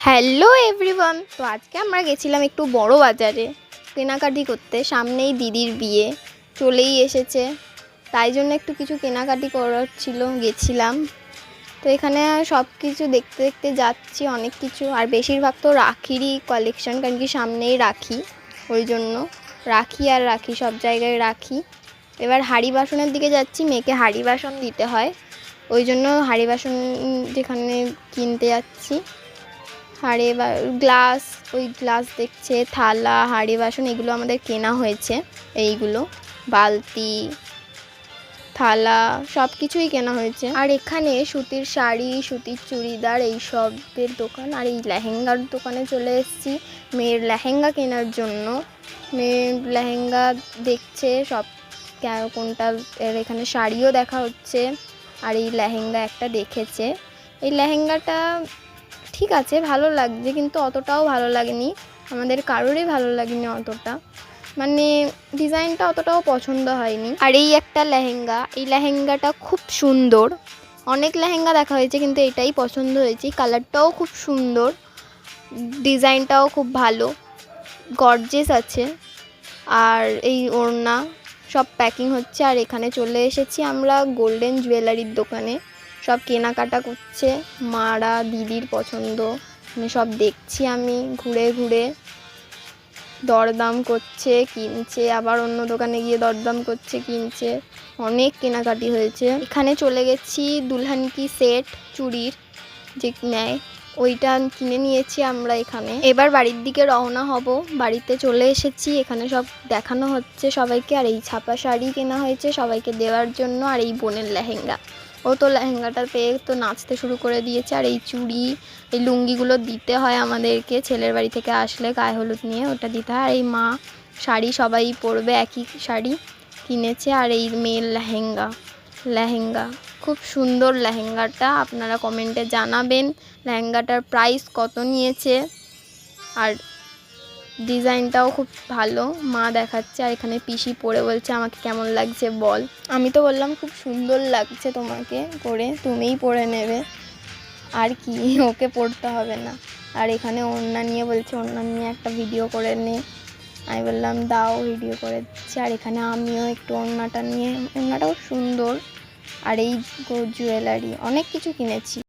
Hello everyone, তো আজকে আমরা গেছিলাম একটু বড় বাজারে কেনাকাটি করতে। সামনেই দিদির বিয়ে চলেই এসেছে, তাই জন্য একটু কিছু কেনাকাটি করার ছিল, গেছিলাম। তো এখানে সব কিছু দেখতে দেখতে যাচ্ছি, অনেক কিছু। আর বেশিরভাগ তো রাখিরই কালেকশন, কারণ কি সামনেই রাখি, ওই জন্য রাখি আর রাখি, সব জায়গায় রাখি। এবার হাঁড়ি বাসনের দিকে যাচ্ছি, মেয়েকে হাঁড়ি বাসন দিতে হয়, ওই জন্য হাঁড়ি বাসন যেখানে কিনতে যাচ্ছি। হাঁড়ি বা গ্লাস, ওই গ্লাস দেখছে, থালা, হাঁড়ি বাসন এগুলো আমাদের কেনা হয়েছে। এইগুলো বালতি, থালা সব কিছুই কেনা হয়েছে। আর এখানে সুতির শাড়ি, সুতির চুড়িদার এইসবের দোকান। আর এই লেহেঙ্গার দোকানে চলে এসেছি মেয়ের লেহেঙ্গা কেনার জন্য। মেয়ের লেহেঙ্গা দেখছে সব, কোনটা। এর এখানে শাড়িও দেখা হচ্ছে, আর এই লেহেঙ্গা একটা দেখেছে। এই লেহেঙ্গাটা ঠিক আছে, ভালো লাগছে, কিন্তু অতটাও ভালো লাগেনি, আমাদের কারোরই ভালো লাগেনি অতটা, মানে ডিজাইনটা অতটাও পছন্দ হয়নি। আর এই একটা লেহেঙ্গা, এই লেহেঙ্গাটা খুব সুন্দর। অনেক লেহেঙ্গা দেখা হয়েছে, কিন্তু এটাই পছন্দ হয়েছে। কালারটাও খুব সুন্দর, ডিজাইনটাও খুব ভালো, গর্জিয়াস আছে। আর এই ওড়না সব প্যাকিং হচ্ছে। আর এখানে চলে এসেছি আমরা গোল্ডেন জুয়েলারির দোকানে, সব কেনাকাটা করছে মারা, দিদির পছন্দ, মানে সব দেখছি আমি ঘুরে ঘুরে, দরদাম করছে, কিনছে, আবার অন্য দোকানে গিয়ে দরদাম করছে, কিনছে। অনেক কেনাকাটি হয়েছে। এখানে চলে গেছি দুলহান কি সেট চুড়ির যে নেয়, ওইটা কিনে নিয়েছি আমরা এখানে। এবার বাড়ির দিকে রওনা হব, বাড়িতে চলে এসেছি। এখানে সব দেখানো হচ্ছে সবাইকে। আর এই ছাপা শাড়ি কেনা হয়েছে সবাইকে দেওয়ার জন্য। আর এই বোনের লেহেঙ্গা, ও তো লেহেঙ্গাটা পেয়ে তো নাচতে শুরু করে দিয়েছে। আর এই চুড়ি, এই লুঙ্গিগুলো দিতে হয় আমাদেরকে ছেলের বাড়ি থেকে আসলে, গায়ে হলুদ নিয়ে ওটা দিতে হয়। আর এই মা শাড়ি সবাই পরবে, একই শাড়ি কিনেছে। আর এই মেয়ের লেহেঙ্গা খুব সুন্দর লেহেঙ্গাটা, আপনারা কমেন্টে জানাবেন লেহেঙ্গাটার প্রাইস কত নিয়েছে। আর ডিজাইনটাও খুব ভালো, মা দেখাচ্ছে। আর এখানে পিসি পরে বলছে আমাকে কেমন লাগছে বল। আমি তো বললাম খুব সুন্দর লাগছে তোমাকে পরে, তুমিই পরে নেবে, আর কি ওকে পড়তে হবে না। আর এখানে ওড়না নিয়ে বলছে ওড়না নিয়ে একটা ভিডিও করে নে, আমি বললাম দাও, ভিডিও করে দিচ্ছি। আর এখানে আমিও একটু ওড়নাটা নিয়ে, ওড়নাটাও সুন্দর। আর এই জুয়েলারি অনেক কিছু কিনেছি।